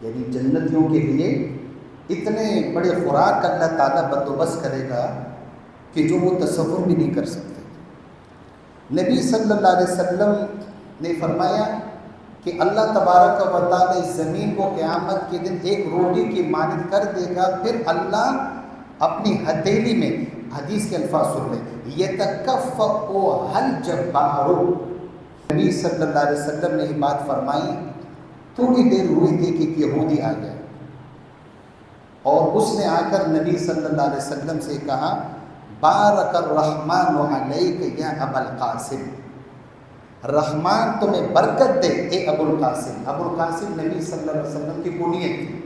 یعنی جنتیوں کے لیے اتنے بڑے خوراک اللہ تعالیٰ بندوبست کرے گا کہ جو وہ تصور بھی نہیں کر سکتے۔ نبی صلی اللہ علیہ وسلم نے فرمایا کہ اللہ تبارک و تعالیٰ اس زمین کو قیامت کے دن ایک روٹی کی مانند کر دے گا، پھر اللہ اپنی ہتھیلی میں، حدیث کے الفاظ سن لیں، یتکفؤھا الجبار۔ نبی صلی اللہ علیہ وسلم نے یہ بات فرمائی، تھوڑی دیر ہوئی تھی کہ ایک یہودی آ گیا اور اس نے آ کر نبی صلی اللہ علیہ وسلم سے کہا، بارک الرحمن علیک یا ابا القاسم، رحمان تمہیں برکت دے اے ابو القاسم۔ ابو القاسم نبی صلی اللہ علیہ وسلم کی کنیت تھی۔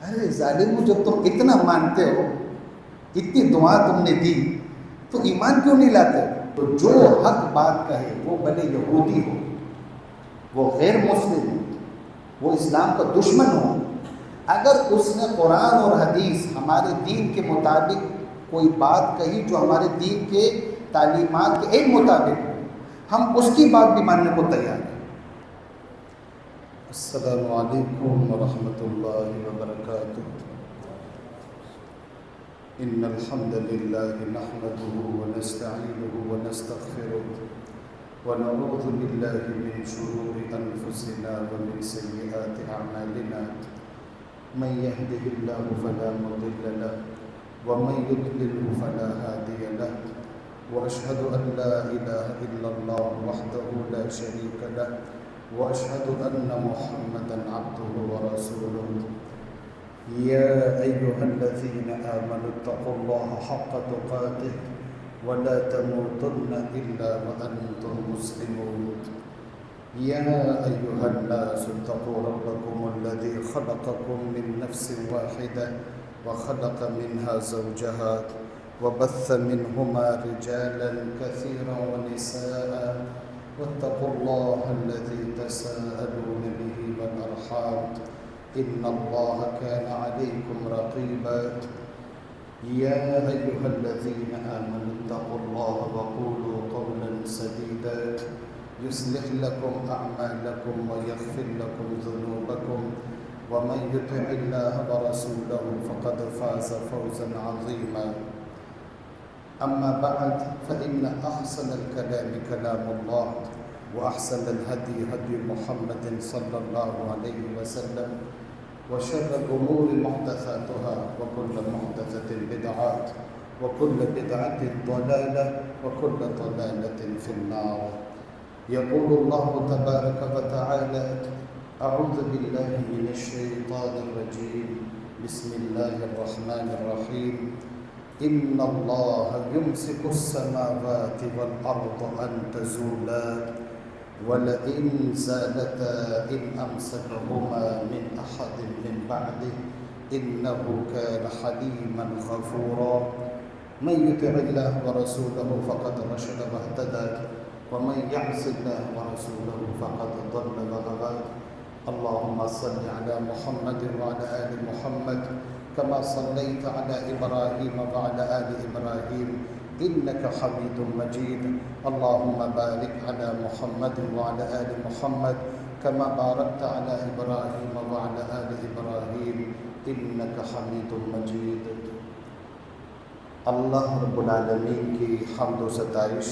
ارے ظالمو، جب تم اتنا مانتے ہو، اتنی دعا تم نے دی، تو ایمان کیوں نہیں لاتے؟ تو جو حق بات کہے، وہ بھلے یہودی ہو، وہ غیر مسلم ہو، وہ اسلام کا دشمن ہو، اگر اس نے قرآن اور حدیث ہمارے دین کے مطابق کوئی بات کہی جو ہمارے دین کے تعلیمات کے ایک مطابق ہو، ہم اس کی بات بھی ماننے کو تیار ہیں۔ السلام علیکم ورحمۃ اللہ وبرکاتہ۔ ان الحمد للہ نحمده ونستعینه ونستغفره ونعوذ باللہ من شرور انفسنا ومن سیئات اعمالنا، من يهده الله فلا مضل له ومن يضلل فلا هادي له، وأشهد أن لا إله إلا الله وحده لا شريك له، وأشهد أن محمدا عبده ورسوله۔ يا أيها الذين آمنوا اتقوا الله حق تقاته ولا تموتن إلا وأنتم مسلمون۔ يا أيها الناس اتقوا ربكم الذي خلقكم من نفس واحدة وخلق منها زوجها وبث منهما رجالا كثيرا ونساء، واتقوا الله الذي تساءلون به والأرحام إن الله كان عليكم رقيبا۔ يا أيها الذين آمنوا اتقوا الله وقولوا قولا سديدا يصلح لكم أعمالكم ويغفر لكم ذنوبكم، ومن يطع الله ورسوله فقد فاز فوزا عظيما۔ أما بعد فإن أحسن الكلام كلام الله، وأحسن الهدي هدي محمد صلى الله عليه وسلم، وشر الأمور محدثاتها، وكل محدثة بدعة، وكل بدعة ضلالة، وكل ضلالة في النار۔ يقول الله تبارك وتعالى، أعوذ بالله من الشيطان الرجيم، بسم الله الرحمن الرحيم، إن الله يمسك السماوات والأرض أن تزولا ولئن زالتا إن أمسكهما من أحد من بعده إنه كان حليما غفورا۔ من يطع الله ورسوله فقد رشد واهتدى، ومن يعص الله ورسوله فقد ضل وغوى۔ اللهم صل على محمد وعلى آل محمد كما صليت على إبراهيم وعلى آل إبراهيم إنك حميد مجيد۔ اللهم بارك على محمد وعلى آل محمد كما باركت على إبراهيم وعلى آل إبراهيم إنك حميد مجيد۔ اللہ رب العالمین کی حمد و ستائش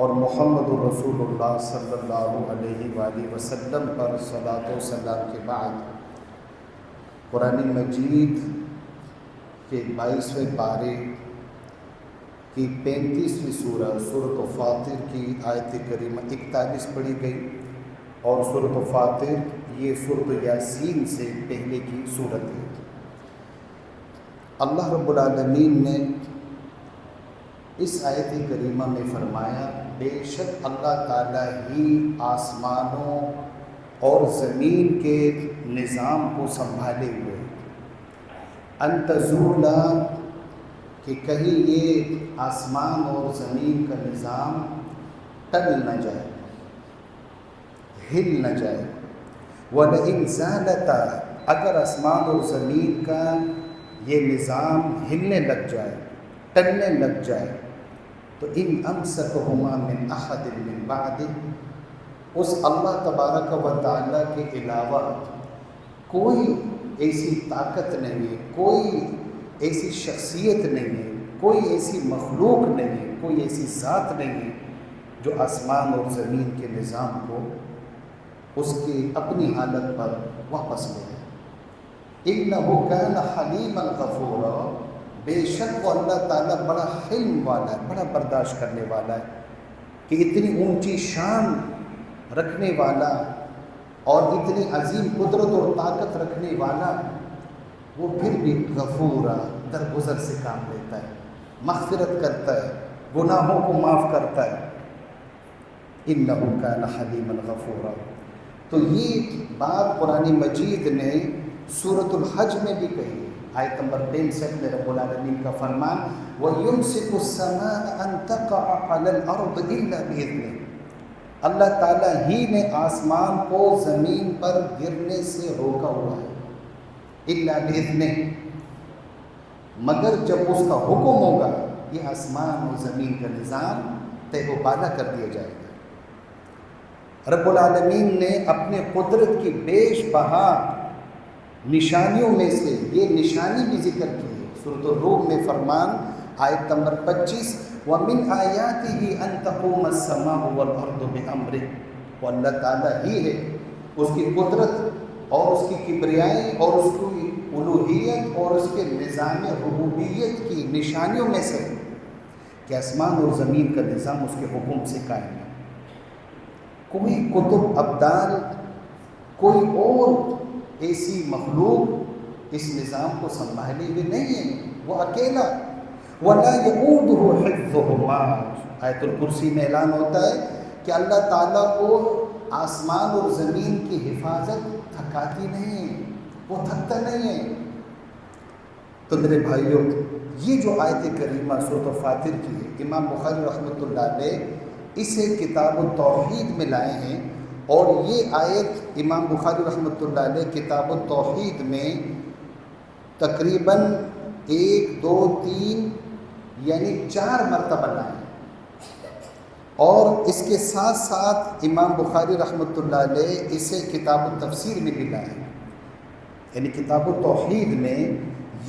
اور محمد الرسول اللہ صلی اللہ علیہ وآلہ وسلم پر صلاۃ و سلام کے بعد، قرآن مجید کے 22ویں پارے کی 35ویں سورہ سورۃ فاطر کی آیت کریمہ 41 پڑھی گئی، اور سورۃ فاطر یہ سورۃ یاسین سے پہلے کی سورت ہے۔ اللہ رب العالمین نے اس آیت کریمہ میں فرمایا، بے شک اللہ تعالیٰ ہی آسمانوں اور زمین کے نظام کو سنبھالے ہوئے، ان تزولا کہ کہیں یہ آسمان اور زمین کا نظام ٹل نہ جائے، ہل نہ جائے، وَلَئِنْ زَالَتَا اگر آسمان اور زمین کا یہ نظام ہلنے لگ جائے، ٹلنے لگ جائے، تو ان امسکہما من احد من بعد، اس اللہ تبارک و تعالیٰ کے علاوہ کوئی ایسی طاقت نہیں ہے، کوئی ایسی شخصیت نہیں ہے، کوئی ایسی مخلوق نہیں ہے، کوئی ایسی ذات نہیں ہے جو آسمان اور زمین کے نظام کو اس کی اپنی حالت پر واپس لے آئے۔ اِنَّهُ كَانَ حَلِيمًا غَفُورًا، بے شک وہ اللہ تعالیٰ بڑا حلم والا ہے، بڑا برداشت کرنے والا ہے، کہ اتنی اونچی شان رکھنے والا اور اتنی عظیم قدرت اور طاقت رکھنے والا، وہ پھر بھی غفورا، درگزر سے کام لیتا ہے، مغفرت کرتا ہے، گناہوں کو معاف کرتا ہے۔ اِنَّهُ كَانَ حَلِيمًا غَفُورًا۔ تو یہ بات قرآن مجید نے سورۃ الحج میں بھی کہی ہے، آیت نمبر 63 میں رب العالمین کا فرمان وَيُمْسِكُ السَّمَاءَ أَن تَقَعَ عَلَى الْأَرْضِ إِلَّا بِإِذْنِهِ، اللہ تعالیٰ ہی نے آسمان کو زمین پر گرنے سے روکا ہوا ہے، اِلَّا بِإِذْنِهِ، مگر جب اس کا حکم ہوگا یہ آسمان اور زمین کا نظام تہ و بالا کر دیا جائے گا۔ رب العالمین نے اپنے قدرت کی بیش بہا نشانیوں میں سے یہ نشانی بھی ذکر کی ہے۔ سورۃ الروم میں فرمان آیت نمبر 25 وَمِنْ آيَاتِهِ أَن تَقُومَ السَّمَاءُ وَالْأَرْضُ بِأَمْرِهِ، وہ اللہ تعالیٰ ہی ہے، اس کی قدرت اور اس کی کبریائی اور اس کی الوہیت اور اس کے نظام ربوبیت کی نشانیوں میں سے کہ آسمان اور زمین کا نظام اس کے حکم سے قائم ہے۔ کوئی کتب ابدال، کوئی اور ایسی مخلوق اس نظام کو سنبھالے ہوئے نہیں ہے، وہ اکیلا۔ وَلَا يَئُودُهُ حِفْظُهُمَا، آیت الکرسی میں اعلان ہوتا ہے کہ اللہ تعالیٰ کو آسمان اور زمین کی حفاظت تھکاتی نہیں ہے، وہ تھکتا نہیں ہے۔ تو میرے بھائیوں، یہ جو آیت کریمہ سورۃ فاطر کی ہے، امام بخاری رحمۃ اللہ علیہ اسے کتاب التوحید میں لائے ہیں، اور یہ آیت امام بخاری رحمۃ اللہ علیہ کتاب التوحید میں تقریباً 1 2 3 یعنی 4 مرتبہ لائے ہیں، اور اس کے ساتھ ساتھ امام بخاری رحمۃ اللہ علیہ اسے کتاب التفسیر میں بھی لائے ہیں، یعنی کتاب التوحید میں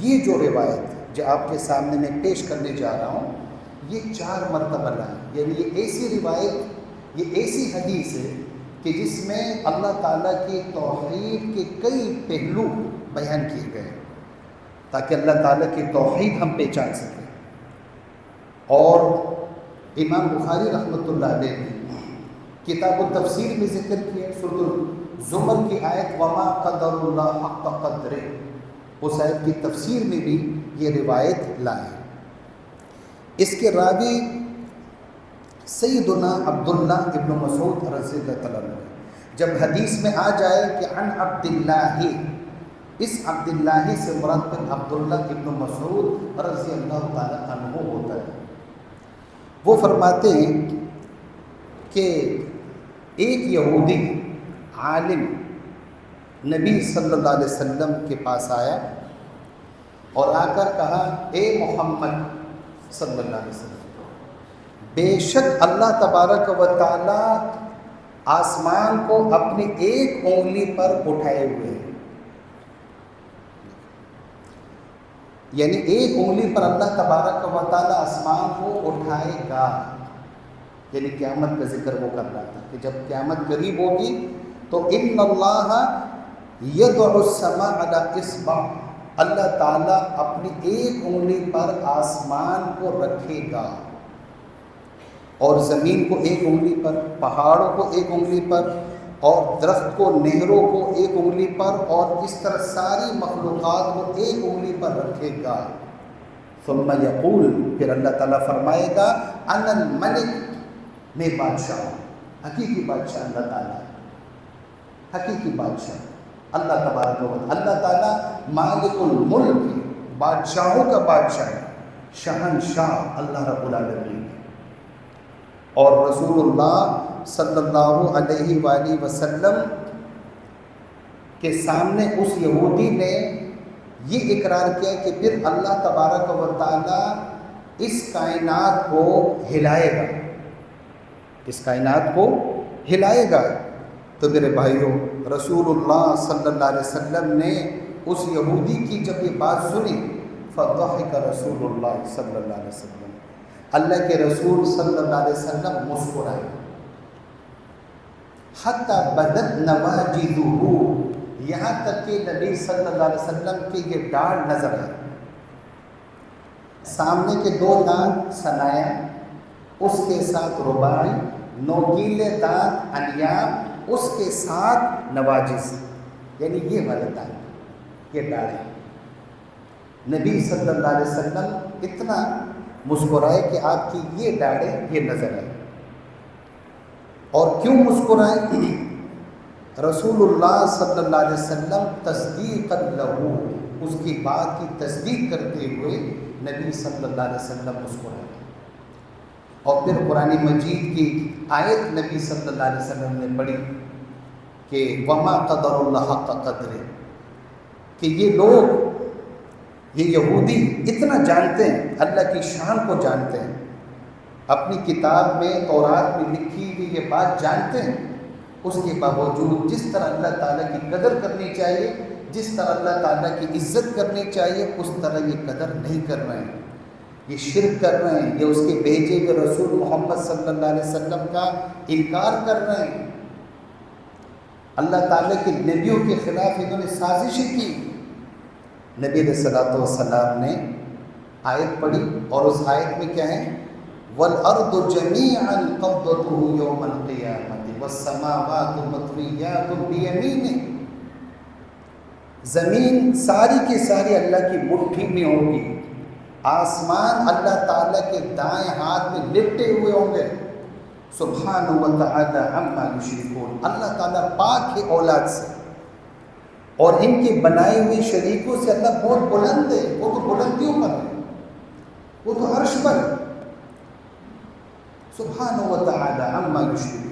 یہ جو روایت جو آپ کے سامنے میں پیش کرنے جا رہا ہوں یہ 4 مرتبہ لائے، یعنی یہ ایسی روایت، یہ ایسی حدیث ہے کہ جس میں اللہ تعالیٰ کی توحید کے کئی پہلو بیان کیے گئے تاکہ اللہ تعالیٰ کی توحید ہم پہچان سکیں۔ اور امام بخاری رحمۃ اللہ علیہ نے کتاب التفسیر میں ذکر کیا، سورۃ الزمر کی آیت وَمَا قَدَرُ اللَّهَ حَقَّ قَدْرِهِ، اس آیت کی تفسیر میں بھی یہ روایت لائے۔ اس کے راوی سیدنا عبداللہ ابن مسعود رضی اللہ تعالیٰ عنہ، جب حدیث میں آ جائے کہ عن عبداللہ، اس عبداللہ سے مراد پر عبداللہ ابن مسعود رضی اللہ تعالیٰ عنہ ہوتا ہے۔ وہ فرماتے ہیں کہ ایک یہودی عالم نبی صلی اللہ علیہ وسلم کے پاس آیا اور آ کر کہا اے محمد صلی اللہ علیہ وسلم، بے شک اللہ تبارک و تعالیٰ آسمان کو اپنی ایک انگلی پر اٹھائے ہوئے ہیں، یعنی ایک انگلی پر اللہ تبارک و تعالیٰ آسمان کو اٹھائے گا، یعنی قیامت کا ذکر وہ کر رہا تھا کہ جب قیامت قریب ہوگی تو ان اللہ یضع السماء علی اصبع، اللہ تعالیٰ اپنی ایک انگلی پر آسمان کو رکھے گا اور زمین کو ایک انگلی پر، پہاڑوں کو ایک انگلی پر، اور درخت کو، نہروں کو ایک انگلی پر، اور اس طرح ساری مخلوقات کو ایک انگلی پر رکھے گا۔ ثم یقول، پھر اللہ تعالیٰ فرمائے گا انا الملک، میں بادشاہ ہوں، حقیقی بادشاہ اللہ تعالیٰ، حقیقی بادشاہ اللہ تبارک و تعالیٰ، اللہ تعالیٰ مالک الملک، بادشاہوں کا بادشاہ ہے، شہنشاہ اللہ رب العالمین۔ اور رسول اللہ صلی اللہ علیہ وآلہ وسلم کے سامنے اس یہودی نے یہ اقرار کیا کہ پھر اللہ تبارک و تعالیٰ اس کائنات کو ہلائے گا، اس کائنات کو ہلائے گا۔ تو میرے بھائیوں، رسول اللہ صلی اللہ علیہ وسلم نے اس یہودی کی جب یہ بات سنی، فضحک رسول اللہ صلی اللہ علیہ وسلم، اللہ کے رسول صلی اللہ علیہ وسلم مسکرائے، حتی بدت نواجذہ، یہاں تک کہ نبی صلی اللہ علیہ وسلم کے یہ ڈاڑھ نظر آئے، سامنے کے 2 دانت ثنایا، اس کے ساتھ رباعی، نوکیلے دانت انیاب، اس کے ساتھ نواجذ، یعنی یہ والے دانت، یہ ڈاڑھ ہے۔ نبی صلی اللہ علیہ وسلم اتنا مسکرائے کہ آپ کی یہ ڈاڑھیں یہ نظر آئے۔ اور کیوں مسکرائے؟ رسول اللہ صلی اللہ علیہ وسلم تصدیقا لہو، اس کی بات کی تصدیق کرتے ہوئے نبی صلی اللہ علیہ وسلم مسکرائے۔ اور پھر قرآن مجید کی آیت نبی صلی اللہ علیہ وسلم نے پڑھی کہ وما قدر اللہ حق قدرہ، کہ یہ لوگ، یہ یہودی اتنا جانتے ہیں، اللہ کی شان کو جانتے ہیں، اپنی کتاب میں تورات میں لکھی ہوئی یہ بات جانتے ہیں، اس کے باوجود جس طرح اللہ تعالیٰ کی قدر کرنی چاہیے، جس طرح اللہ تعالیٰ کی عزت کرنی چاہیے، اس طرح یہ قدر نہیں کر رہے ہیں، یہ شرک کر رہے ہیں، یہ اس کے بھیجے ہوئے رسول محمد صلی اللہ علیہ وسلم کا انکار کر رہے ہیں، اللہ تعالیٰ کے نبیوں کے خلاف انہوں نے سازشیں کی۔ نبی علیہ الصلوۃ والسلام نے آیت پڑھی، اور اس آیت میں کیا ہے؟ وَالْأَرْضُ جَمِيعًا قَبْضَتُهُ يَوْمَ الْقِيَامَةِ وَالسَّمَاوَاتُ مَطْوِيَّاتٌ بِيَمِينِهِ، زمین ساری کی ساری اللہ کی مٹھی میں ہوگی، آسمان اللہ تعالیٰ کے دائیں ہاتھ میں لپٹے ہوئے ہوں گے، سبحانہ وتعالی عما یشرکون، اللہ تعالیٰ پاک ہے اولاد سے، اور ان کے بنائے ہوئے شریکوں سے اللہ بہت بلند ہے، وہ تو بلندیوں پر ہے، وہ تو عرش پر ہے، سبحانہ وتعالی عما یشرکون۔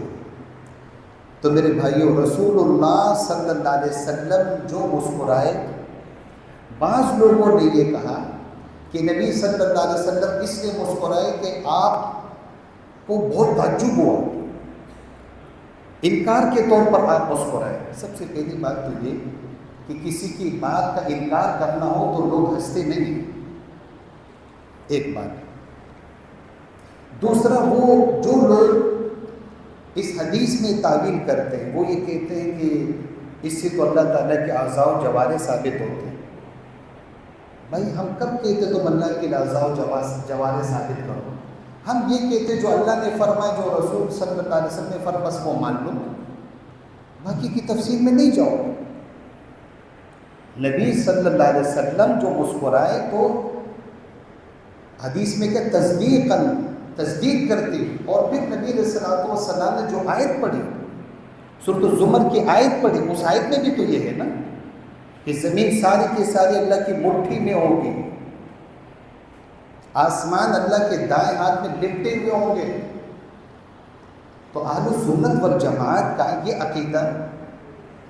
تو میرے بھائیوں، رسول اللہ صلی اللہ علیہ وسلم جو مسکرائے، بعض لوگوں نے یہ کہا کہ نبی صلی اللہ علیہ وسلم اس لیے مسکرائے کہ آپ کو بہت تعجب ہوا، انکار کے طور پر آپ مسکرائے۔ سب سے پہلی بات تو یہ کہ کسی کی بات کا انکار کرنا ہو تو لوگ ہنستے نہیں، ایک بات۔ دوسرا، وہ جو لوگ اس حدیث میں تعویل کرتے ہیں، وہ یہ کہتے ہیں کہ اس سے تو اللہ تعالیٰ کے اعضاء و جوارح ثابت ہوتے ہیں۔ بھائی ہم کب کہتے تم اللہ کے اعضاء و جوارح ثابت کرو؟ ہم یہ کہتے جو اللہ نے فرمایا، جو رسول صلی اللہ علیہ وسلم نے فرمایا، بس وہ مان لو، باقی کی تفصیل میں نہیں جاؤ۔ نبی صلی اللہ علیہ وسلم جو مسکرائے تو حدیث میں کیا؟ تصدیق کرتی، اور پھر نبی علیہ الصلوۃ والسلام نے جو آیت پڑھی، سورۃ الزمر کی آیت پڑھی، اس آیت میں بھی تو یہ ہے نا کہ زمین ساری کی ساری اللہ کی مٹھی میں ہوگی، آسمان اللہ کے دائیں ہاتھ میں لپٹے ہوئے ہوں گے۔ تو اہل سنت والجماعت کا یہ عقیدہ،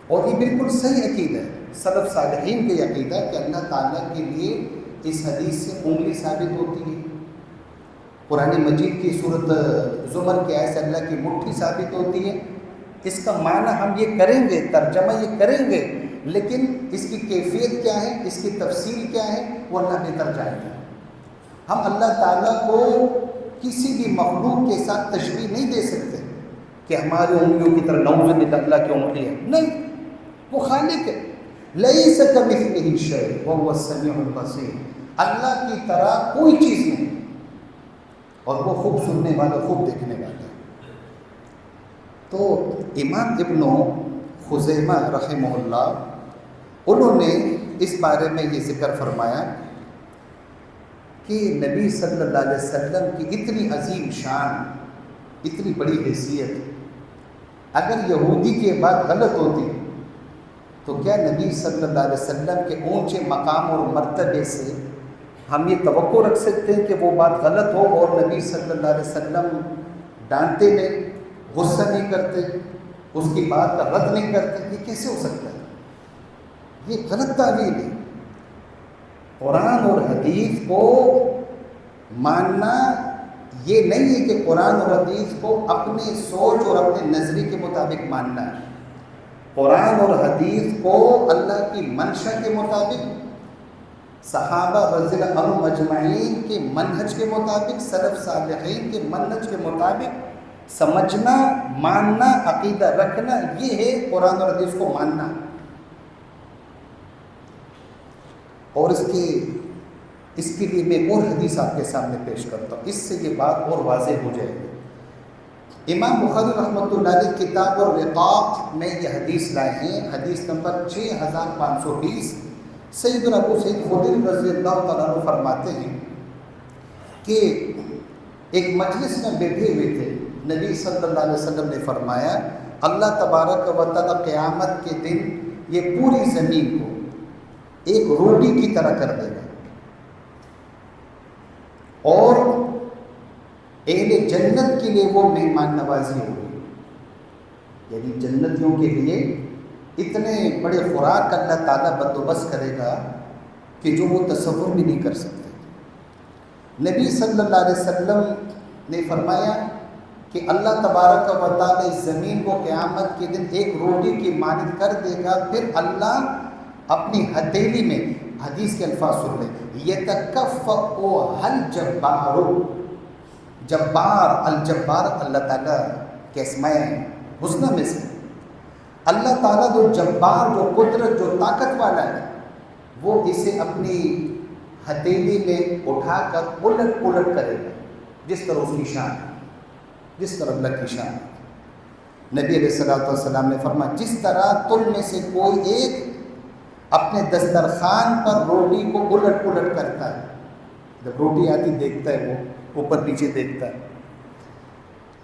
اور یہ بالکل صحیح عقیدہ ہے، سلف صالحین کا یہ عقیدہ کہ اللہ تعالیٰ کے لیے اس حدیث سے انگلی ثابت ہوتی ہے، قرآن مجید کی سورۃ زمر کی آیت سے اللہ کی مٹھی ثابت ہوتی ہے۔ اس کا معنی ہم یہ کریں گے، ترجمہ یہ کریں گے، لیکن اس کی کیفیت کیا ہے، اس کی تفصیل کیا ہے، وہ اللہ بہتر جانتے ہیں۔ ہم اللہ تعالیٰ کو کسی بھی مخلوق کے ساتھ تشبیہ نہیں دے سکتے کہ ہماری انگلیوں کی طرح نعوذ باللہ اللہ کی انگلی ہے، نہیں، وہ خالق ہے۔ لیس کمثلہ شیء وہو السمیع البصیر، اللہ کی طرح کوئی چیز نہیں، اور وہ خوب سننے والا، خوب دیکھنے والا۔ تو امام ابن خزیمہ رحمہ اللہ، انہوں نے اس بارے میں یہ ذکر فرمایا کہ نبی صلی اللہ علیہ وسلم کی اتنی عظیم شان، اتنی بڑی حیثیت، اگر یہودی کی بات غلط ہوتی تو کیا نبی صلی اللہ علیہ وسلم کے اونچے مقام اور مرتبے سے ہم یہ توقع رکھ سکتے ہیں کہ وہ بات غلط ہو اور نبی صلی اللہ علیہ وسلم ڈانٹتے نہیں، غصہ نہیں کرتے، اس کی بات کا رد نہیں کرتے؟ یہ کیسے ہو سکتا ہے؟ یہ غلط تعویل ہے۔ قرآن اور حدیث کو ماننا یہ نہیں ہے کہ قرآن اور حدیث کو اپنی سوچ اور اپنے نظریے کے مطابق ماننا ہے۔ قرآن اور حدیث کو اللہ کی منشا کے مطابق، صحابہ رضی اللہ عنہم اجمعین کے منہج کے مطابق، سلف صالحین کے منہج کے مطابق سمجھنا، ماننا، عقیدہ رکھنا، یہ ہے قرآن اور حدیث کو ماننا۔ اور اس کے لیے میں اور حدیث آپ کے سامنے پیش کرتا ہوں، اس سے یہ بات اور واضح ہو جائے گی۔ امام بخاری رحمۃ اللہ علیہ کتاب الرقاق میں یہ حدیث لائے ہیں، حدیث نمبر 6520۔ سیدنا ابو سعید خدری رضی اللہ تعالیٰ عنہ فرماتے ہیں کہ ایک مجلس میں بیٹھے ہوئے تھے، نبی صلی اللہ علیہ وسلم نے فرمایا اللہ تبارک و تعالیٰ قیامت کے دن یہ پوری زمین کو ایک روٹی کی طرح کر دے گا، اور اہل جنت کے لیے وہ مہمان نوازی ہوگی، یعنی جنتیوں کے لیے اتنے بڑے خوراک اللہ تعالیٰ بندوبست کرے گا کہ جو وہ تصور بھی نہیں کر سکتے۔ نبی صلی اللہ علیہ وسلم نے فرمایا کہ اللہ تبارک و تعالیٰ اس زمین کو قیامت کے دن ایک روٹی کی مانند کر دے گا، پھر اللہ اپنی ہتھیلی میں، حدیث کے الفاظ سن لیں، یتکفؤ الجبار، جبار، الجبار اللہ تعالیٰ کے اسماء حسنہ میں سے، اللہ تعالیٰ جو جبار، جو قدرت، جو طاقت والا ہے، وہ اسے اپنی ہتھیلی میں اٹھا کر الٹ پلٹ کرے گا، جس طرح اس کی شان ہے، جس طرح اللہ کی شان ہے۔ نبی علیہ الصلوۃ والسلام نے فرمایا جس طرح تم میں سے کوئی ایک اپنے دسترخوان پر روٹی کو الٹ پلٹ کرتا ہے، جب روٹی آتی دیکھتا ہے وہ اوپر نیچے دیکھتا ہے۔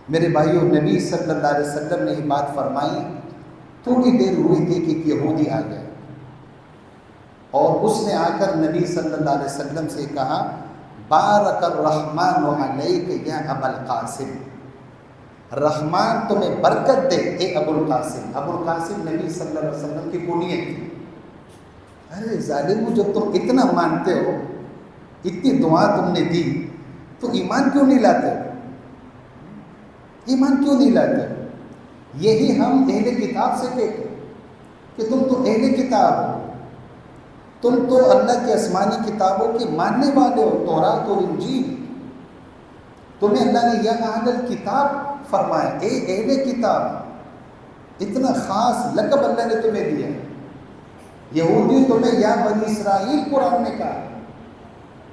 میرے بھائیوں، نبی صلی اللہ علیہ وسلم نے یہ بات فرمائی، تھوڑی دیر ہوئی تھی کہ ایک یہودی آ گیا، اور اس نے آ کر نبی صلی اللہ علیہ وسلم سے کہا بارک الرحمن علیک یا ابا القاسم، رحمان تمہیں برکت دے اے ابو القاسم۔ ابو القاسم نبی صلی اللہ علیہ وسلم کی کنیت تھی۔ ارے ظالمو، جب تم اتنا مانتے ہو، اتنی دعا تم نے دی، تو ایمان کیوں نہیں لاتے؟ ایمان کیوں نہیں لاتے؟ یہی ہم اہل کتاب سے کہتے کہ تم تو اہل کتاب ہو، تم تو اللہ کے آسمانی کتابوں کے ماننے والے ہو، تورات اور انجیل، تمہیں اللہ نے یا اہل الکتاب فرمایا، اے اہل کتاب، اتنا خاص لقب اللہ نے تمہیں دیا۔ یہودی تمہیں یا بنی اسرائیل قرآن نے کہا،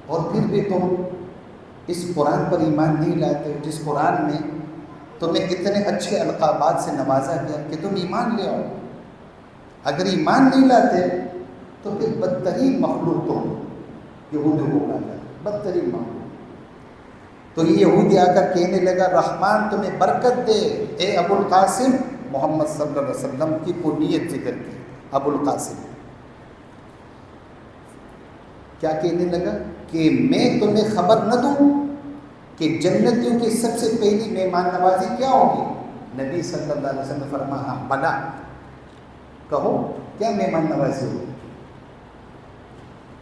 اور پھر بھی تم اس قرآن پر ایمان نہیں لاتے ہو، جس قرآن میں تمہیں اتنے اچھے القابات سے نوازا گیا کہ تم ایمان لے آؤ۔ اگر ایمان نہیں لاتے تو پھر بدترین مخلوق تو یہودی کو کہا جائے، بدترین مخلوق۔ تو یہ یہودی آ کر کہنے لگا رحمان تمہیں برکت دے اے ابو القاسم، محمد صلی اللہ علیہ وسلم کی کنیت ذکر کی، ابو القاسم۔ کیا کہنے لگا کہ میں تمہیں خبر نہ دوں کہ جنتیوں کی سب سے پہلی مہمان نوازی کیا ہوگی؟ نبی صلی اللہ علیہ وسلم نے فرمایا ہاں بلا، کہو کیا مہمان نوازی ہوگی؟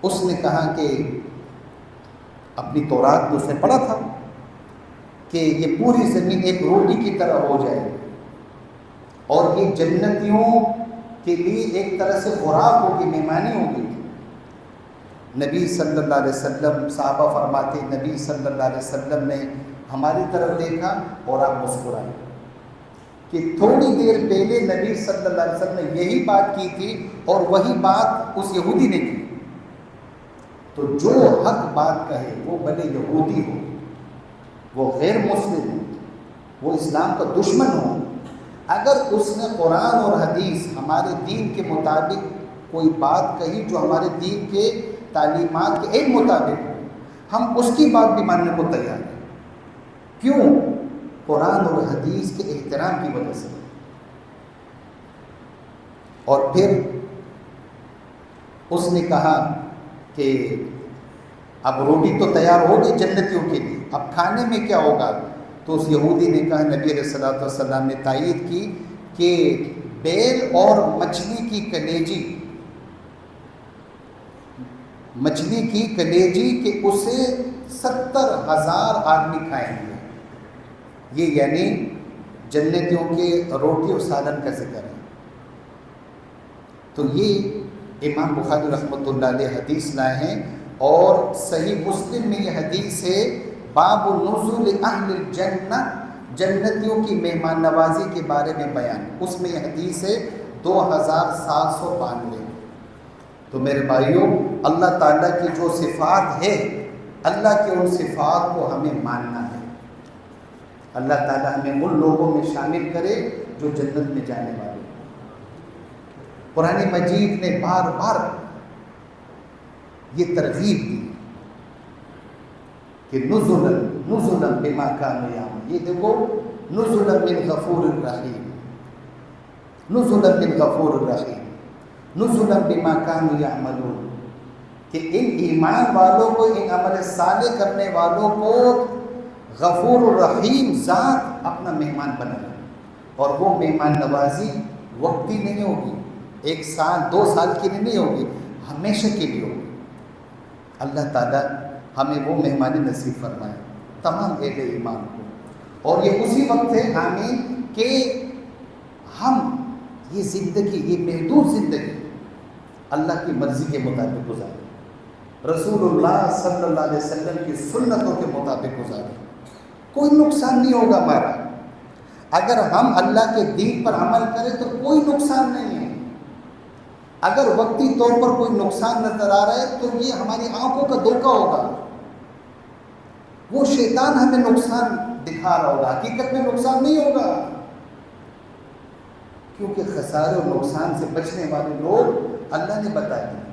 اس نے کہا کہ اپنی تورات میں اس نے پڑھا تھا کہ یہ پوری زمین ایک روٹی کی طرح ہو جائے، اور یہ جنتیوں کے لیے ایک طرح سے خوراک ہوگی، مہمانی ہوگی۔ نبی صلی اللہ علیہ وسلم، صحابہ فرماتے نبی صلی اللہ علیہ وسلم نے ہماری طرف دیکھا اور آپ مسکرائے کہ تھوڑی دیر پہلے نبی صلی اللہ علیہ وسلم نے یہی بات کی تھی، اور وہی بات اس یہودی نے کی۔ تو جو حق بات کہے، وہ بھلے یہودی ہو، وہ غیر مسلم ہو، وہ اسلام کا دشمن ہو، اگر اس نے قرآن اور حدیث ہمارے دین کے مطابق کوئی بات کہی جو ہمارے دین کے تعلیمات کے ایک مطابق ہو، ہم اس کی بات بھی ماننے کو تیار ہیں۔ کیوں؟ قرآن اور حدیث کے احترام کی وجہ سے۔ اور پھر اس نے کہا کہ اب روٹی تو تیار ہوگی جنتیوں کے لیے، اب کھانے میں کیا ہوگا؟ تو اس یہودی نے کہا، نبی علیہ الصلوۃ والسلام نے تائید کی کہ بیل اور مچھلی کی کلیجی، مچھلی کی کلیجی کہ اسے 70,000 آدمی کھائیں گے۔ یہ یعنی جنتیوں کے روٹی اور سالن کا ذکر ہے۔ تو یہ امام بخاری رحمۃ اللہ علیہ حدیث لائے ہیں، اور صحیح مسلم میں یہ حدیث ہے، باب نزول اہل الجنہ، جنتیوں کی مہمان نوازی کے بارے میں بیان، اس میں یہ حدیث ہے 2792۔ تو میرے بھائیوں، اللہ تعالیٰ کی جو صفات ہے، اللہ کے ان صفات کو ہمیں ماننا ہے۔ اللہ تعالیٰ ہمیں ان لوگوں میں شامل کرے جو جنت میں جانے والے۔ قرآن مجید نے بار بار یہ ترغیب دی کہ نزلا بما كانوا يعملون، یہ دیکھو، نزلا من غفور الرحیم، نزلا من غفور الرحیم، نزلا بما كانوا يعملون، کہ ان ایمان والوں کو، ان عمل صالح کرنے والوں کو غفور الرحیم ذات اپنا مہمان بنائے، اور وہ مہمان نوازی وقتی نہیں ہوگی، 1 سال 2 سال کے لیے نہیں ہوگی، ہمیشہ کے لیے ہوگی۔ اللہ تعالیٰ ہمیں وہ مہمانی نصیب فرمائے تمام اہل ایمان کو، اور یہ اسی وقت ہے، آمین، کہ ہم یہ زندگی، یہ محدود زندگی اللہ کی مرضی کے مطابق گزاریں، رسول اللہ صلی اللہ علیہ وسلم کی سنتوں کے مطابق گزاریں، کوئی نقصان نہیں ہوگا ہمارا۔ اگر ہم اللہ کے دین پر عمل کریں تو کوئی نقصان نہیں ہے، اگر وقتی طور پر کوئی نقصان نظر آ رہا ہے تو یہ ہماری آنکھوں کا دھوکہ ہوگا، وہ شیطان ہمیں نقصان دکھا رہا ہوگا، حقیقت میں نقصان نہیں ہوگا، کیونکہ خسارے اور نقصان سے بچنے والے لوگ اللہ نے بتا دیا،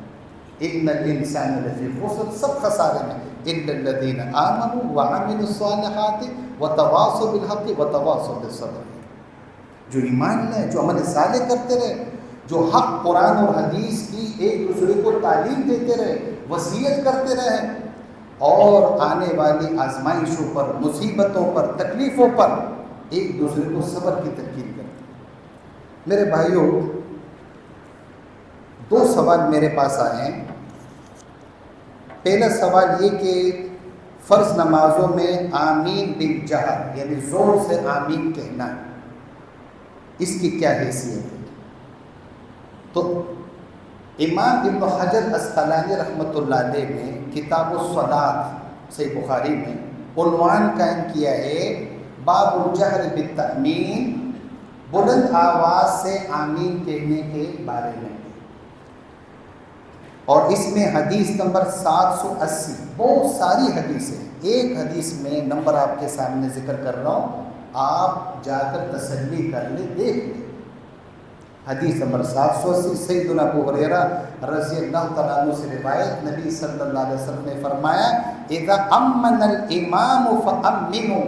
ان الانسان لفی خسر، سب خسارے میں، الا الذین آمنوا وعملوا الصالحات وتواصوا بالحق وتواصوا بالصبر، جو ایمان لائے، جو عمل صالح کرتے رہے، جو حق قرآن اور حدیث کی ایک دوسرے کو تعلیم دیتے رہے، وصیت کرتے رہے، اور آنے والی آزمائشوں پر، مصیبتوں پر، تکلیفوں پر ایک دوسرے کو صبر کی تلقین کرتے۔ میرے بھائیوں، 2 سوال میرے پاس آئے ہیں۔ پہلا سوال یہ کہ فرض نمازوں میں آمین بالجہر، یعنی زور سے آمین کہنا، اس کی کیا حیثیت ہے؟ تو امام ابن حجر اسقلانی رحمۃ اللہ علیہ نے کتاب الصلاۃ صحیح بخاری میں عنوان قائم کیا ہے، باب الجہر بالتأمین، بلند آواز سے آمین کہنے کے بارے میں، اور اس میں حدیث نمبر 780، بہت ساری حدیثیں، ایک حدیث میں نمبر آپ کے سامنے ذکر کر رہا ہوں، آپ جا کر تسلی کر لیں، دیکھ لیں۔ حدیث نمبر 780، سیدنا ابو ہریرہ رضی اللہ تعالیٰ عنہ سے روایت، نبی صلی اللہ علیہ وسلم نے فرمایا، اذا امن الامام فامنوا،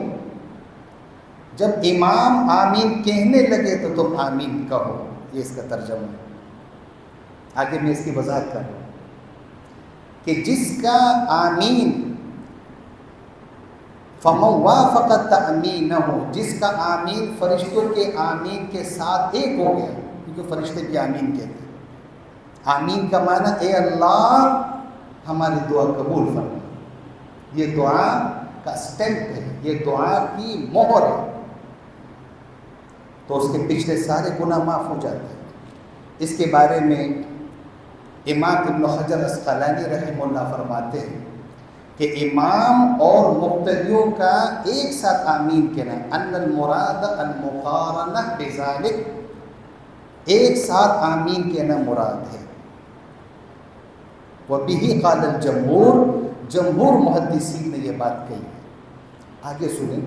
جب امام آمین کہنے لگے تو تم آمین کہو، یہ اس کا ترجمہ ہے۔ آگے میں اس کی وضاحت کروں کہ جس کا آمین، فمن وافق تأمینہ، جس کا آمین فرشتوں کے آمین کے ساتھ ایک ہو گیا، کیونکہ فرشتے بھی آمین کہتے ہیں۔ آمین کا معنی اے اللہ ہماری دعا قبول فرما، یہ دعا کا سٹیمپ ہے، یہ دعا کی مہر ہے، تو اس کے پچھلے سارے گناہ معاف ہو جاتے ہیں۔ اس کے بارے میں امام ابن حجر اسقلانی رحمہ اللہ فرماتے ہیں کہ امام اور مقتدیوں کا ایک ساتھ آمین کہنا، ان المراد المقارنہ بذالک، ایک ساتھ آمین کہنا مراد ہے۔ وبہ قال الجمہور، جمہور محدثین نے یہ بات کہی ہے۔ آگے سنیں،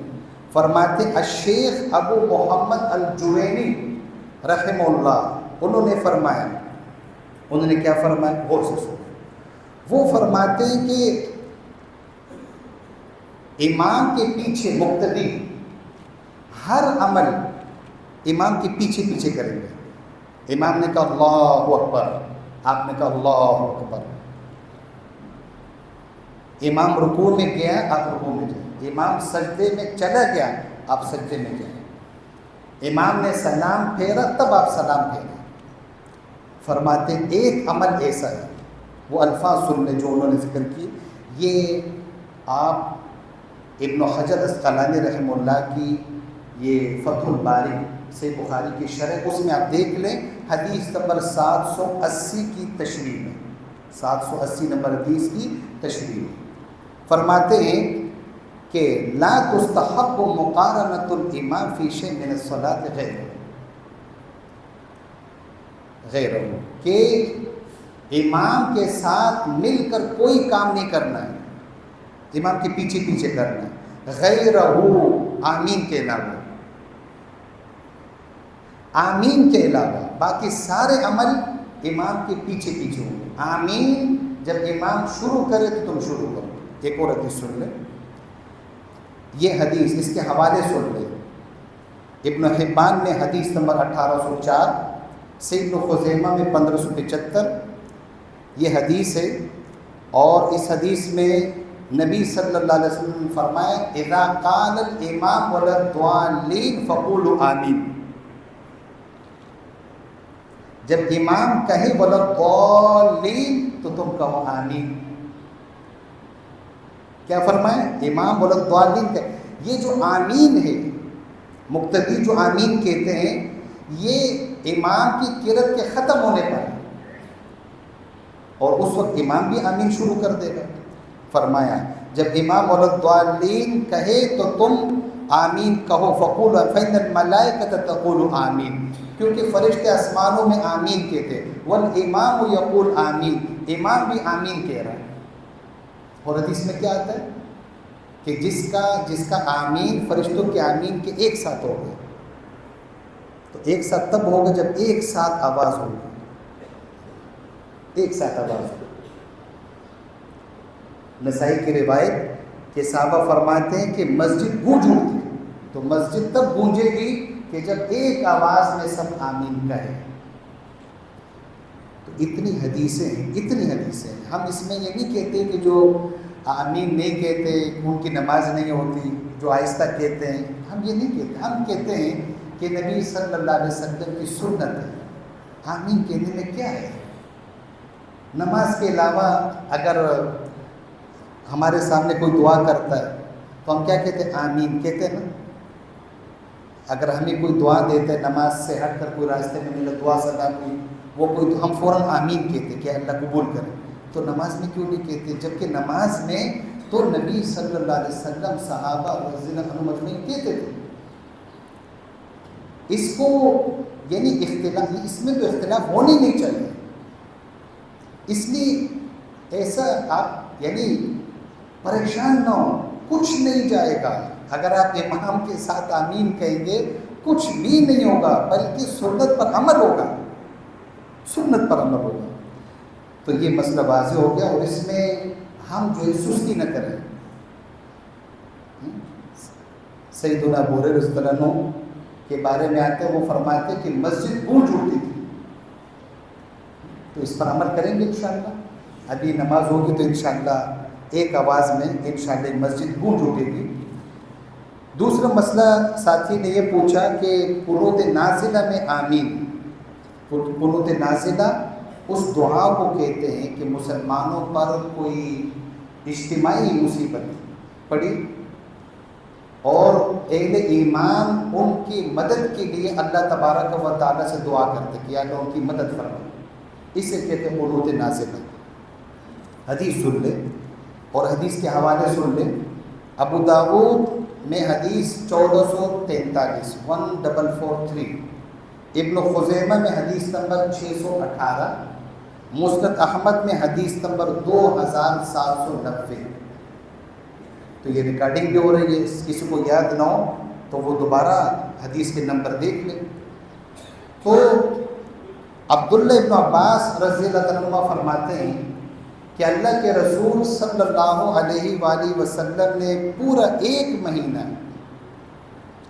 فرماتے الشیخ ابو محمد الجوینی رحمہ اللہ، انہوں نے فرمایا، انہوں نے کیا فرمایا، غور سے سنیں، وہ فرماتے ہیں کہ امام کے پیچھے مقتدی ہر عمل امام کے پیچھے پیچھے کریں گے۔ امام نے کہا اللہ اکبر، آپ نے کہا اللہ اکبر، امام رکوع میں گیا آپ رکوع میں جائیں، امام سجدے میں چلا گیا آپ سجدے میں جائیں، امام نے سلام پھیرا تب آپ سلام پھیریں۔ فرماتے ہیں ایک عمل ایسا ہے، وہ الفاظ سن لیں جو انہوں نے ذکر کی، یہ آپ ابن حجر اسقلانی رحمہ اللہ کی یہ فتح الباری صحیح بخاری کی شرح، اس میں آپ دیکھ لیں حدیث نمبر 780 کی تشریح میں، 780 نمبر حدیث کی تشریح میں فرماتے ہیں کہ لا تستحب مقارنۃ الامام فی شیء من الصلاۃ غیرہ، کہ امام کے ساتھ مل کر کوئی کام نہیں کرنا ہے، امام کے پیچھے پیچھے کرنا ہے، غیرہ آمین کے علاوہ، آمین کے علاوہ باقی سارے عمل امام کے پیچھے پیچھے ہوں گے۔ آمین جب امام شروع کرے تو تم شروع کرو۔ ایک اور حدیث سن لیں، یہ حدیث اس کے حوالے سن لیں، ابن حبان میں حدیث نمبر 1804، ابن خزیمہ میں 1575 یہ حدیث ہے، اور اس حدیث میں نبی صلی اللہ علیہ وسلم نے فرمایا اذا قال الامام ولا الضالین فقولوا آمین، جب امام کہے ولا الضالین تو تم کہو آمین۔ کیا فرمائے؟ امام ولا الضالین کہ یہ جو آمین ہے، مقتدی جو آمین کہتے ہیں، یہ امام کی قرأت کے ختم ہونے پر ہے، اور اس وقت امام بھی آمین شروع کر دے گا۔ فرمایا جب امام ولا الضالین کہے تو تم آمین کہو، فقولوا فإن الملائکۃ تقول آمین، کیونکہ فرشتے آسمانوں میں آمین کہتے، والامام یقول آمین، امام بھی آمین کہہ رہا ہے۔ اور حدیث میں کیا آتا ہے کہ جس کا آمین فرشتوں کے آمین کے ایک ساتھ ہوگا، تو ایک ساتھ تب ہوگا جب ایک ساتھ آواز ہوگی، ایک ساتھ آواز ہوگی۔ نسائی کی روایت کہ صحابہ فرماتے ہیں کہ مسجد گونج اٹھتی، تو مسجد تب گونجے گی کہ جب ایک آواز میں سب آمین کہیں۔ تو اتنی حدیثیں ہیں، ہم اس میں یہ نہیں کہتے کہ جو آمین نہیں کہتے ان کی نماز نہیں ہوتی، جو آہستہ کہتے ہیں، ہم یہ نہیں کہتے، ہم کہتے ہیں کہ نبی صلی اللہ علیہ وسلم کی سنت ہے، آمین کہنے میں کیا ہے؟ نماز کے علاوہ اگر ہمارے سامنے کوئی دعا کرتا ہے تو ہم کیا کہتے ہیں؟ آمین کہتے ہیں نا۔ اگر ہمیں کوئی دعا دیتا ہے نماز سے ہٹ کر، کوئی راستے میں ملے دعا سلام ہوئی، وہ کوئی تو ہم فوراً آمین کہتے کہ اللہ قبول کرے۔ تو نماز میں کیوں نہیں کہتے؟ جبکہ نماز میں تو نبی صلی اللہ علیہ وسلم، صحابہ رضی اللہ عنہم اجمعین کہتے تھے۔ اس کو یعنی اختلاف، اس میں تو اختلاف ہونے نہیں چاہیے، اس لیے ایسا آپ یعنی پریشان نہ ہو، کچھ نہیں جائے گا اگر آپ امام کے ساتھ آمین کہیں گے، کچھ بھی نہیں ہوگا، بلکہ سنت پر عمل ہوگا، سنت پر عمل ہوگا۔ تو یہ مسئلہ واضح ہو گیا، اور اس میں ہم جو ہے سستی نہ کریں۔ سیدنا ابو ہریرہ رضی اللہ عنہ کے بارے میں آتے ہیں، وہ فرماتے ہیں کہ مسجد گونج اٹھتی تھی، تو اس پر عمل کریں گے انشاءاللہ۔ ابھی نماز ہوگی تو انشاءاللہ ایک آواز میں انشاءاللہ مسجد گونج اٹھے گی۔ دوسرا مسئلہ ساتھی نے یہ پوچھا کہ قنوت نازلہ میں آمین، قنوت نازلہ اس دعا کو کہتے ہیں کہ مسلمانوں پر کوئی اجتماعی مصیبت پڑی اور اہل ایمان ان کی مدد کے لیے اللہ تبارک و تعالیٰ سے دعا کرتے کہ یا اللہ ان کی مدد فرما، اسے کہتے ہیں قنوت نازلہ۔ حدیث سن لیں اور حدیث کے حوالے سن لیں۔ ابو داؤد میں حدیث 1443 1443، ابن خزیمہ میں حدیث نمبر 618، مسند احمد میں حدیث نمبر 2790۔ تو یہ ریکارڈنگ بھی ہو رہی ہے، کسی کو یاد نہ ہو تو وہ دوبارہ حدیث کے نمبر دیکھ لیں۔ تو عبداللہ ابن عباس رضی اللہ عنہ فرماتے ہیں کہ اللہ کے رسول صلی اللہ علیہ وآلہ وسلم نے پورا ایک مہینہ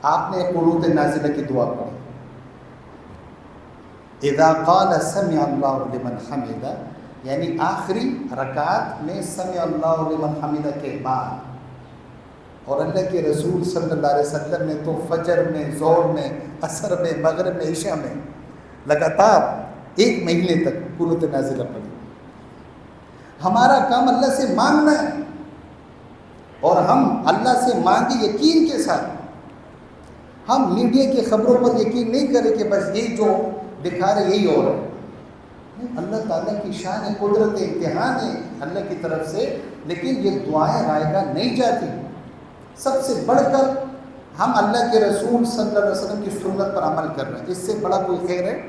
آپ نے قنوت نازلہ کی دعا پڑھی۔ اذا قال سمع اللہ لمن حمدہ، یعنی آخری رکعت میں سمع اللہ لمن حمدہ کے بعد، اور اللہ کے رسول صلی اللہ علیہ وسلم نے تو فجر میں، ظہر میں، عصر میں، مغرب میں، عشاء میں لگاتار ایک مہینے تک قنوت نازلہ پڑھی۔ ہمارا کام اللہ سے مانگنا ہے، اور ہم اللہ سے مانگے یقین کے ساتھ۔ ہم میڈیا کی خبروں پر یقین نہیں کریں کہ بس یہ جو دکھا رہے یہی ہو رہا ہے. اللہ تعالیٰ کی شان قدرت امتحان ہے اللہ کی طرف سے، لیکن یہ دعائیں رائے گاہ نہیں جاتی. سب سے بڑھ کر ہم اللہ کے رسول صلی اللہ علیہ وسلم کی سنت پر عمل کر رہے ہیں، اس سے بڑا کوئی خیر ہے؟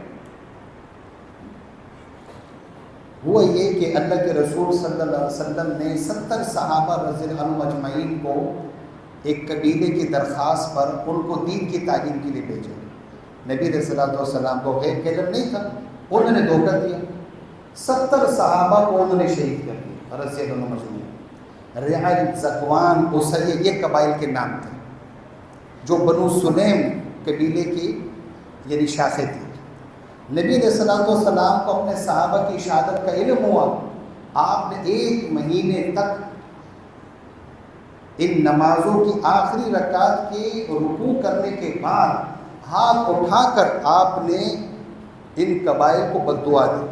ہوا یہ کہ اللہ کے رسول صلی اللہ علیہ وسلم نے 70 صحابہ رضی اللہ عنہم اجمعین کو ایک قبیلے کی درخواست پر ان کو دین کی تعلیم کے لیے بھیجا. نبی علیہ الصلوۃ والسلام کو غیب کا علم نہیں تھا، انہوں نے دھوکہ دیا. 70 صحابہ کو انہوں نے شہید کر دیا رضی اللہ عنہم اجمعین. رعل، ذکوان، اسیہ یہ قبائل کے نام تھے جو بنو سلیم قبیلے کی یعنی شاخیں تھی. نبی علیہ الصلوۃ والسلام کو اپنے صحابہ کی شہادت کا علم ہوا. آپ نے 1 مہینے تک ان نمازوں کی آخری رکعت کے رکوع کرنے کے بعد ہاتھ اٹھا کر آپ نے ان قبائل کو بددعا دی،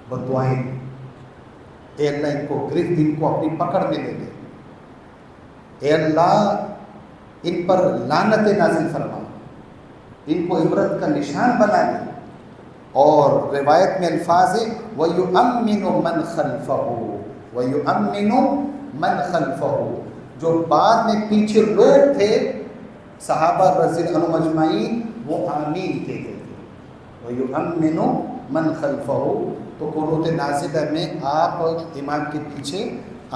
بددعائیں دی. اے اللہ ان کو گرفت، ان کو اپنی پکڑ میں لے لے. اے اللہ ان پر لعنت نازل فرما، ان کو عبرت کا نشان بنا دے. اور روایت میں الفاظ ہے وَيُؤَمِّنُ مَنْ خَلْفَهُ وَيُؤَمِّنُ مَنْ خَلْفَهُ. جو بعد میں پیچھے لوگ تھے صحابہ رضی اللہ عنہم اجمعین، وہ آمین کہتے تھے. وَيُؤَمِّنُ مَنْ خَلْفَهُ. تو قنوت نازلہ میں آپ امام کے پیچھے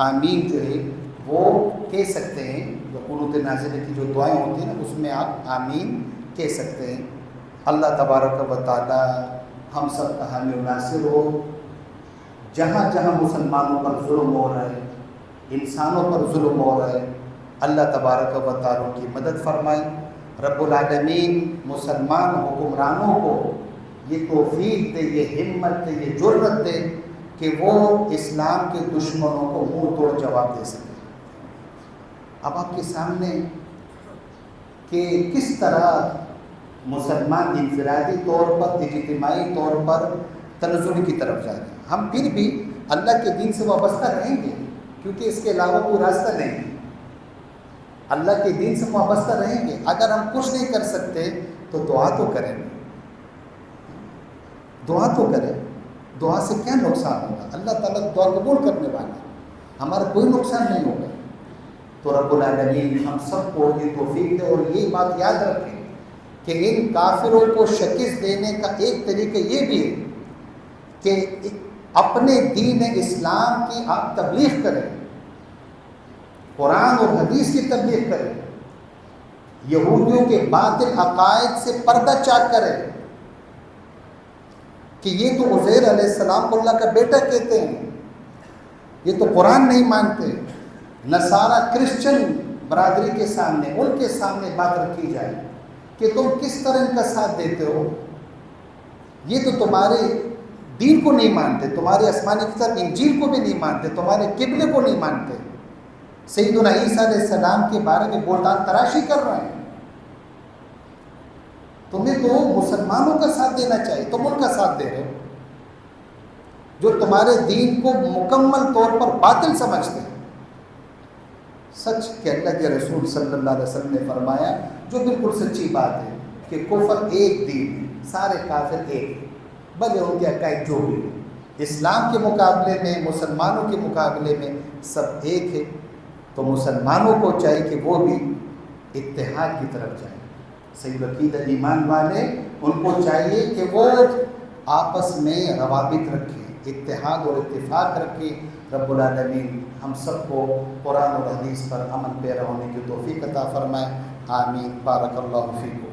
آمین جو ہے وہ کہہ سکتے ہیں. جو قنوت نازلہ کی جو دعائیں ہوتی ہیں نا اس میں آپ آمین کہہ سکتے ہیں. اللہ تبارک و تعالی ہم سب کا حامی و ناصر ہو. جہاں جہاں مسلمانوں پر ظلم ہو رہا ہے، انسانوں پر ظلم ہو رہا ہے، اللہ تبارک و تعالی کی مدد فرمائے. رب العالمین مسلمان حکمرانوں کو یہ توفیق دے، یہ ہمت دے، یہ جرأت دے کہ وہ اسلام کے دشمنوں کو منہ توڑ جواب دے سکے. اب آپ کے سامنے کہ کس طرح مسلمان انفرادی طور پر، اجتماعی طور پر تنزل کی طرف جا رہے ہیں. ہم پھر بھی اللہ کے دین سے وابستہ رہیں گے کیونکہ اس کے علاوہ کوئی راستہ نہیں ہے. اللہ کے دین سے وابستہ رہیں گے. اگر ہم کچھ نہیں کر سکتے تو دعا تو کریں، دعا تو کریں. دعا سے کیا نقصان ہوگا؟ اللہ تعالیٰ دعا قبول کرنے والا ہے، ہمارا کوئی نقصان نہیں ہوگا. تو رب العالمین ہم سب کو یہ توفیق دے. اور یہ بات یاد رکھیں کہ ان کافروں کو شکست دینے کا ایک طریقہ یہ بھی ہے کہ اپنے دین اسلام کی آپ تبلیغ کریں، قرآن اور حدیث کی تبلیغ کریں، یہودیوں کے باطل عقائد سے پردہ چاک کریں کہ یہ تو عزیر علیہ السلام کو اللہ کا بیٹا کہتے ہیں، یہ تو قرآن نہیں مانتے. نصارہ کرسچن برادری کے سامنے، ان کے سامنے بات رکھی جائے کہ تم کس طرح ان کا ساتھ دیتے ہو، یہ تو تمہارے دین کو نہیں مانتے، تمہارے آسمانی کتاب انجیل کو بھی نہیں مانتے، تمہارے قبلے کو نہیں مانتے، سیدنا عیسیٰ علیہ السلام کے بارے میں بہتان تراشی کر رہے ہیں. تمہیں تو مسلمانوں کا ساتھ دینا چاہیے، تم ان کا ساتھ دے رہے ہو جو تمہارے دین کو مکمل طور پر باطل سمجھتے ہیں. سچ کہ اللہ کے رسول صلی اللہ علیہ وسلم نے فرمایا جو بالکل سچی بات ہے کہ کفر ایک دین ہے، سارے کافر ایک ہیں، بھلے ان کے عقائد جو بھی ہو. اسلام کے مقابلے میں، مسلمانوں کے مقابلے میں سب ایک ہے. تو مسلمانوں کو چاہیے کہ وہ بھی اتحاد کی طرف جائیں. صحیح عقیدہ ایمان والے ان کو چاہیے کہ وہ آپس میں روابط رکھیں، اتحاد اور اتفاق رکھیں. رب العالمین ہم سب کو قرآن اور حدیث پر عمل پیرا ہونے کی توفیق عطا فرمائے. آمین. بارک اللہ فیکم.